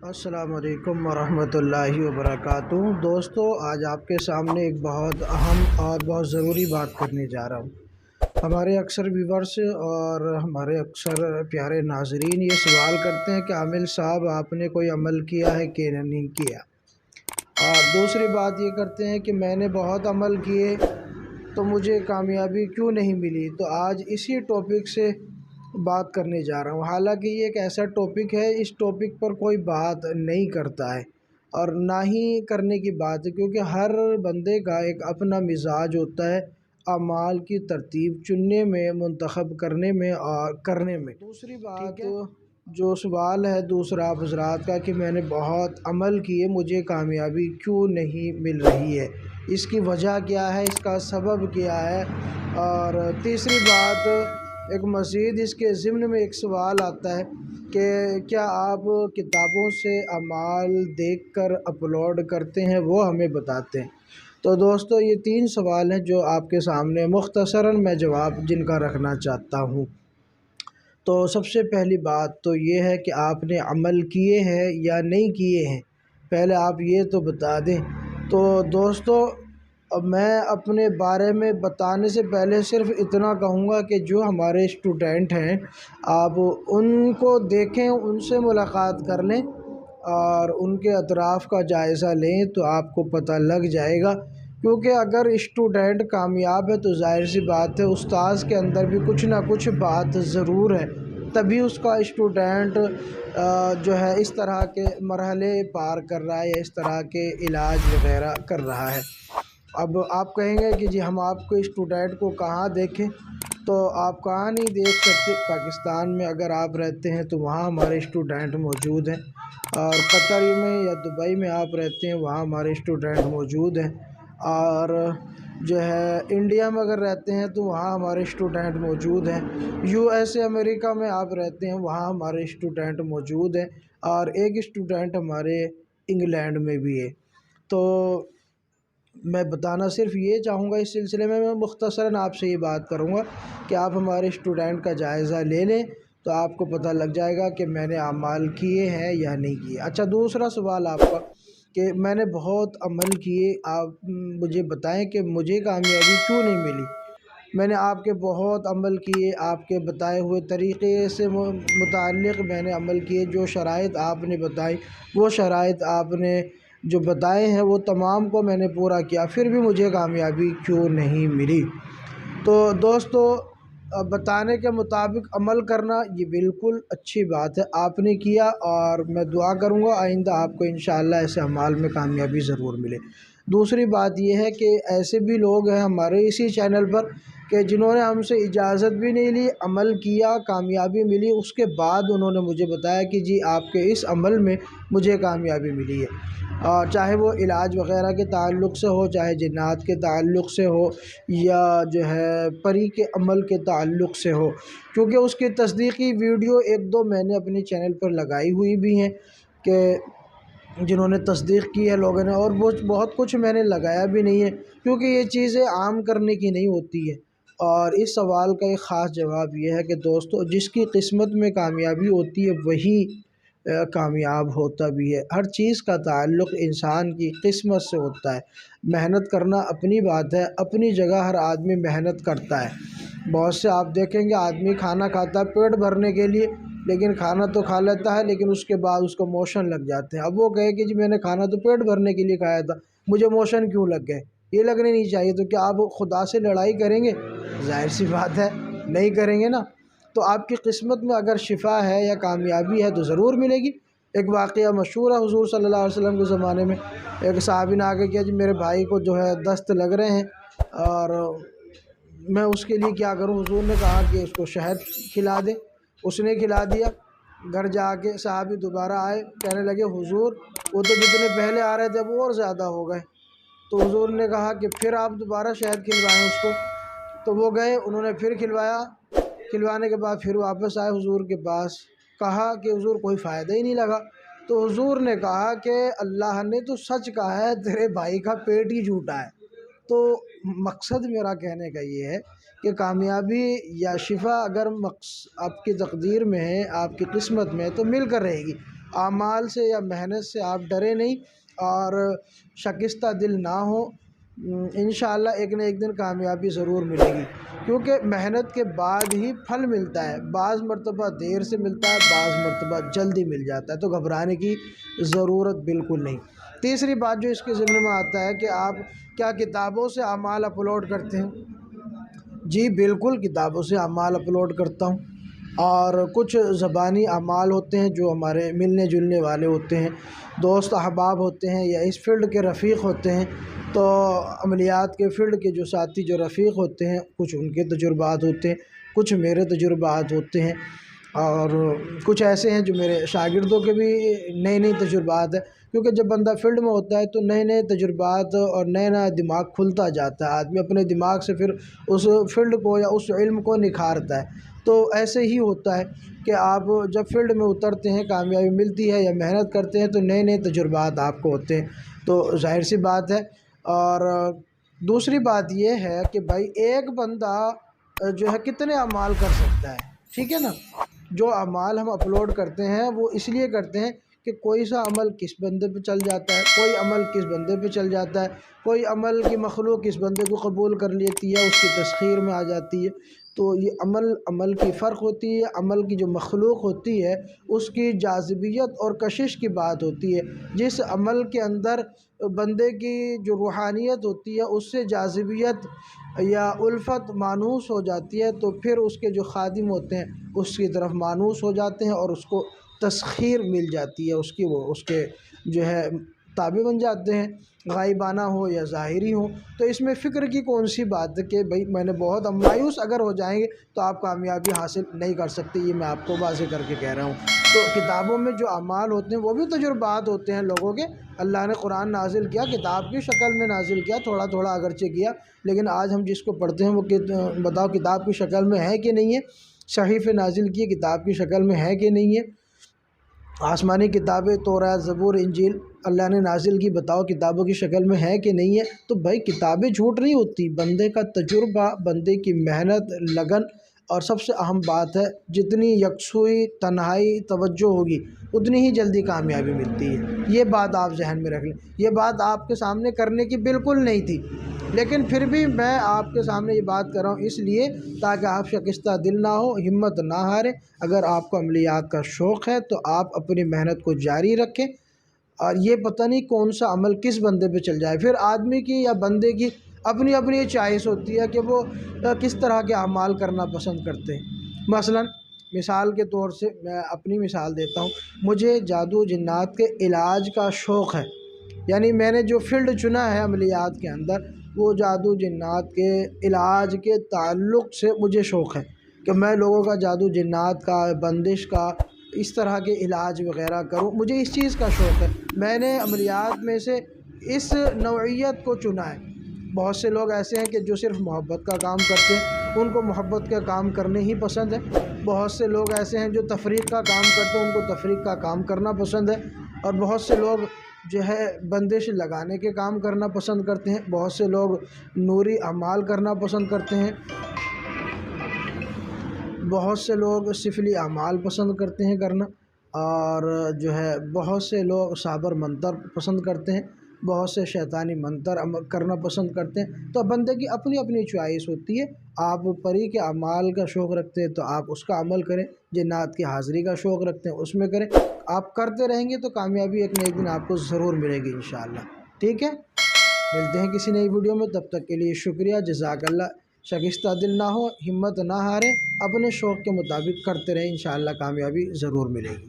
السلام علیکم ورحمۃ اللہ وبرکاتہ۔ دوستو، آج آپ کے سامنے ایک بہت اہم اور بہت ضروری بات کرنے جا رہا ہوں۔ ہمارے اکثر ویورز اور ہمارے اکثر پیارے ناظرین یہ سوال کرتے ہیں کہ عامل صاحب آپ نے کوئی عمل کیا ہے کہ نہیں کیا، اور دوسری بات یہ کرتے ہیں کہ میں نے بہت عمل کیے تو مجھے کامیابی کیوں نہیں ملی۔ تو آج اسی ٹاپک سے بات کرنے جا رہا ہوں۔ حالانکہ یہ ایک ایسا ٹاپک ہے، اس ٹاپک پر کوئی بات نہیں کرتا ہے اور نہ ہی کرنے کی بات ہے، کیونکہ ہر بندے کا ایک اپنا مزاج ہوتا ہے اعمال کی ترتیب چننے میں، منتخب کرنے میں اور کرنے میں۔ دوسری بات جو سوال ہے دوسرا آپ حضرات کا کہ میں نے بہت عمل کیے، مجھے کامیابی کیوں نہیں مل رہی ہے، اس کی وجہ کیا ہے، اس کا سبب کیا ہے۔ اور تیسری بات، ایک مزید اس کے ضمن میں ایک سوال آتا ہے کہ کیا آپ کتابوں سے اعمال دیکھ کر اپلوڈ کرتے ہیں، وہ ہمیں بتاتے ہیں۔ تو دوستو، یہ تین سوال ہیں جو آپ کے سامنے مختصراً میں جواب جن کا رکھنا چاہتا ہوں۔ تو سب سے پہلی بات تو یہ ہے کہ آپ نے عمل کیے ہیں یا نہیں کیے ہیں، پہلے آپ یہ تو بتا دیں۔ تو دوستو، اب میں اپنے بارے میں بتانے سے پہلے صرف اتنا کہوں گا کہ جو ہمارے اسٹوڈنٹ ہیں آپ ان کو دیکھیں، ان سے ملاقات کر لیں اور ان کے اطراف کا جائزہ لیں تو آپ کو پتہ لگ جائے گا۔ کیونکہ اگر اسٹوڈنٹ کامیاب ہے تو ظاہر سی بات ہے استاذ کے اندر بھی کچھ نہ کچھ بات ضرور ہے، تبھی اس کا اسٹوڈنٹ جو ہے اس طرح کے مرحلے پار کر رہا ہے یا اس طرح کے علاج وغیرہ کر رہا ہے۔ اب آپ کہیں گے کہ جی ہم آپ کو اسٹوڈنٹ کو کہاں دیکھیں، تو آپ کہاں نہیں دیکھ سکتے۔ پاکستان میں اگر آپ رہتے ہیں تو وہاں ہمارے اسٹوڈنٹ موجود ہیں، اور قطر میں یا دبئی میں آپ رہتے ہیں وہاں ہمارے اسٹوڈنٹ موجود ہیں، اور جو ہے انڈیا میں اگر رہتے ہیں تو وہاں ہمارے اسٹوڈنٹ موجود ہیں، یو ایس اے امریکہ میں آپ رہتے ہیں وہاں ہمارے اسٹوڈنٹ موجود ہیں، اور ایک اسٹوڈنٹ ہمارے انگلینڈ میں بھی ہے۔ تو میں بتانا صرف یہ چاہوں گا، اس سلسلے میں مختصراً آپ سے یہ بات کروں گا کہ آپ ہمارے اسٹوڈنٹ کا جائزہ لے لیں تو آپ کو پتہ لگ جائے گا کہ میں نے اعمال کیے ہیں یا نہیں کیے۔ اچھا، دوسرا سوال آپ کا کہ میں نے بہت عمل کیے، آپ مجھے بتائیں کہ مجھے کامیابی کیوں نہیں ملی۔ میں نے آپ کے بہت عمل کیے، آپ کے بتائے ہوئے طریقے سے متعلق میں نے عمل کیے، جو شرائط آپ نے بتائی وہ شرائط آپ نے جو بتائے ہیں وہ تمام کو میں نے پورا کیا، پھر بھی مجھے کامیابی کیوں نہیں ملی۔ تو دوستو، بتانے کے مطابق عمل کرنا یہ بالکل اچھی بات ہے، آپ نے کیا، اور میں دعا کروں گا آئندہ آپ کو انشاءاللہ ایسے اعمال میں کامیابی ضرور ملے۔ دوسری بات یہ ہے کہ ایسے بھی لوگ ہیں ہمارے اسی چینل پر کہ جنہوں نے ہم سے اجازت بھی نہیں لی، عمل کیا، کامیابی ملی، اس کے بعد انہوں نے مجھے بتایا کہ جی آپ کے اس عمل میں مجھے کامیابی ملی ہے، اور چاہے وہ علاج وغیرہ کے تعلق سے ہو، چاہے جنات کے تعلق سے ہو، یا جو ہے پری کے عمل کے تعلق سے ہو، کیونکہ اس کی تصدیقی ویڈیو ایک دو میں نے اپنے چینل پر لگائی ہوئی بھی ہیں کہ جنہوں نے تصدیق کی ہے لوگوں نے، اور بہت کچھ میں نے لگایا بھی نہیں ہے، کیونکہ یہ چیزیں عام کرنے کی نہیں ہوتی ہے۔ اور اس سوال کا ایک خاص جواب یہ ہے کہ دوستو، جس کی قسمت میں کامیابی ہوتی ہے وہی کامیاب ہوتا بھی ہے۔ ہر چیز کا تعلق انسان کی قسمت سے ہوتا ہے۔ محنت کرنا اپنی بات ہے، اپنی جگہ ہر آدمی محنت کرتا ہے۔ بہت سے آپ دیکھیں گے آدمی کھانا کھاتا ہے پیٹ بھرنے کے لیے، لیکن کھانا تو کھا لیتا ہے لیکن اس کے بعد اس کو موشن لگ جاتے ہیں۔ اب وہ کہے کہ جی میں نے کھانا تو پیٹ بھرنے کے لیے کھایا تھا، مجھے موشن کیوں لگ گئے؟ یہ لگنے نہیں چاہیے۔ تو کیا آپ خدا سے لڑائی کریں گے؟ ظاہر سی بات ہے نہیں کریں گے نا۔ تو آپ کی قسمت میں اگر شفا ہے یا کامیابی ہے تو ضرور ملے گی۔ ایک واقعہ مشہور ہے حضور صلی اللہ علیہ وسلم کے زمانے میں، ایک صحابی نے آگے کیا جی میرے بھائی کو جو ہے دست لگ رہے ہیں اور میں اس کے لیے کیا کروں؟ حضور نے کہا کہ اس کو شہد کھلا دے۔ اس نے کھلا دیا۔ گھر جا کے صحابی دوبارہ آئے، کہنے لگے حضور وہ تو جتنے پہلے آ رہے تھے وہ اور زیادہ ہو گئے۔ تو حضور نے کہا کہ پھر آپ دوبارہ شہد کھلوائیں اس کو۔ تو وہ گئے، انہوں نے پھر کھلوایا، کھلوانے کے بعد پھر واپس آئے حضور کے پاس، کہا کہ حضور کوئی فائدہ ہی نہیں لگا۔ تو حضور نے کہا کہ اللہ نے تو سچ کہا ہے، تیرے بھائی کا پیٹ ہی جھوٹا ہے۔ تو مقصد میرا کہنے کا یہ ہے کہ کامیابی یا شفا اگر آپ کی تقدیر میں ہے، آپ کی قسمت میں ہے تو مل کر رہے گی۔ اعمال سے یا محنت سے آپ ڈرے نہیں اور شکستہ دل نہ ہو، انشاءاللہ ایک نہ ایک دن کامیابی ضرور ملے گی، کیونکہ محنت کے بعد ہی پھل ملتا ہے، بعض مرتبہ دیر سے ملتا ہے، بعض مرتبہ جلدی مل جاتا ہے، تو گھبرانے کی ضرورت بالکل نہیں۔ تیسری بات جو اس کے ذمن میں آتا ہے کہ آپ کیا کتابوں سے اعمال اپلوڈ کرتے ہیں؟ جی بالکل، کتابوں سے اعمال اپلوڈ کرتا ہوں، اور کچھ زبانی اعمال ہوتے ہیں جو ہمارے ملنے جلنے والے ہوتے ہیں، دوست احباب ہوتے ہیں یا اس فیلڈ کے رفیق ہوتے ہیں، تو عملیات کے فیلڈ کے جو ساتھی جو رفیق ہوتے ہیں، کچھ ان کے تجربات ہوتے ہیں، کچھ میرے تجربات ہوتے ہیں، اور کچھ ایسے ہیں جو میرے شاگردوں کے بھی نئے نئے تجربات ہیں، کیونکہ جب بندہ فیلڈ میں ہوتا ہے تو نئے نئے تجربات اور نیا نیا دماغ کھلتا جاتا ہے، آدمی اپنے دماغ سے پھر اس فیلڈ کو یا اس علم کو نکھارتا ہے۔ تو ایسے ہی ہوتا ہے کہ آپ جب فیلڈ میں اترتے ہیں، کامیابی ملتی ہے یا محنت کرتے ہیں تو نئے نئے تجربات آپ کو ہوتے ہیں، تو ظاہر سی بات ہے۔ اور دوسری بات یہ ہے کہ بھائی ایک بندہ جو ہے کتنے اعمال کر سکتا ہے، ٹھیک ہے نا؟ جو اعمال ہم اپلوڈ کرتے ہیں وہ اس لیے کرتے ہیں کہ کوئی سا عمل کس بندے پہ چل جاتا ہے، کوئی عمل کس بندے پہ چل جاتا ہے، کوئی عمل کی مخلوق کس بندے کو قبول کر لیتی ہے، اس کی تسخیر میں آ جاتی ہے۔ تو یہ عمل کی فرق ہوتی ہے، عمل کی جو مخلوق ہوتی ہے اس کی جاذبیت اور کشش کی بات ہوتی ہے۔ جس عمل کے اندر بندے کی جو روحانیت ہوتی ہے اس سے جاذبیت یا الفت مانوس ہو جاتی ہے، تو پھر اس کے جو خادم ہوتے ہیں اس کی طرف مانوس ہو جاتے ہیں اور اس کو تسخیر مل جاتی ہے، اس کے جو ہے تابع بن جاتے ہیں، غائبانہ ہو یا ظاہری ہو۔ تو اس میں فکر کی کون سی بات ہے کہ بھئی میں نے بہت مایوس اگر ہو جائیں گے تو آپ کامیابی حاصل نہیں کر سکتے، یہ میں آپ کو واضح کر کے کہہ رہا ہوں۔ تو کتابوں میں جو اعمال ہوتے ہیں وہ بھی تجربات ہوتے ہیں لوگوں کے، اللہ نے قرآن نازل کیا، کتاب کی شکل میں نازل کیا، تھوڑا تھوڑا اگرچہ کیا، لیکن آج ہم جس کو پڑھتے ہیں وہ بتاؤ کتاب کی شکل میں ہے کہ نہیں ہے؟ صحیفے نازل کیے کتاب کی شکل میں ہے کہ نہیں ہے؟ آسمانی کتابیں تورات زبور انجیل اللہ نے نازل کی، بتاؤ کتابوں کی شکل میں ہے کہ نہیں ہے؟ تو بھائی کتابیں جھوٹ نہیں ہوتی، بندے کا تجربہ، بندے کی محنت، لگن، اور سب سے اہم بات ہے جتنی یکسوئی تنہائی توجہ ہوگی اتنی ہی جلدی کامیابی ملتی ہے۔ یہ بات آپ ذہن میں رکھ لیں، یہ بات آپ کے سامنے کرنے کی بالکل نہیں تھی، لیکن پھر بھی میں آپ کے سامنے یہ بات کر رہا ہوں اس لیے تاکہ آپ شکستہ دل نہ ہو، ہمت نہ ہاریں۔ اگر آپ کو عملیات کا شوق ہے تو آپ اپنی محنت کو جاری رکھیں، اور یہ پتہ نہیں کون سا عمل کس بندے پہ چل جائے، پھر آدمی کی یا بندے کی اپنی اپنی چوائس ہوتی ہے کہ وہ کس طرح کے اعمال کرنا پسند کرتے ہیں۔ مثال کے طور سے میں اپنی مثال دیتا ہوں، مجھے جادو جنات کے علاج کا شوق ہے، یعنی میں نے جو فیلڈ چنا ہے عملیات کے اندر وہ جادو جنات کے علاج کے تعلق سے مجھے شوق ہے کہ میں لوگوں کا جادو جنات کا، بندش کا، اس طرح کے علاج وغیرہ کروں، مجھے اس چیز کا شوق ہے۔ میں نے عملیات میں سے اس نوعیت کو چنا ہے۔ بہت سے لوگ ایسے ہیں کہ جو صرف محبت کا کام کرتے ہیں، ان کو محبت کا کام کرنے ہی پسند ہے۔ بہت سے لوگ ایسے ہیں جو تفریق کا کام کرتے ہیں، ان کو تفریق کا کام کرنا پسند ہے۔ اور بہت سے لوگ جو ہے بندش لگانے کے کام کرنا پسند کرتے ہیں، بہت سے لوگ نوری اعمال کرنا پسند کرتے ہیں، بہت سے لوگ سفلی اعمال پسند کرتے ہیں کرنا، اور جو ہے بہت سے لوگ صابر منتر پسند کرتے ہیں، بہت سے شیطانی منتر کرنا پسند کرتے ہیں۔ تو بندے کی اپنی اپنی چوائس ہوتی ہے۔ آپ پری کے اعمال کا شوق رکھتے ہیں تو آپ اس کا عمل کریں، جنات کی حاضری کا شوق رکھتے ہیں اس میں کریں، آپ کرتے رہیں گے تو کامیابی ایک نہ ایک دن آپ کو ضرور ملے گی انشاءاللہ، ٹھیک ہے؟ ملتے ہیں کسی نئی ویڈیو میں، تب تک کے لیے شکریہ، جزاک اللہ۔ شکستہ دل نہ ہو، ہمت نہ ہاریں، اپنے شوق کے مطابق کرتے رہیں، انشاءاللہ کامیابی ضرور ملے گی۔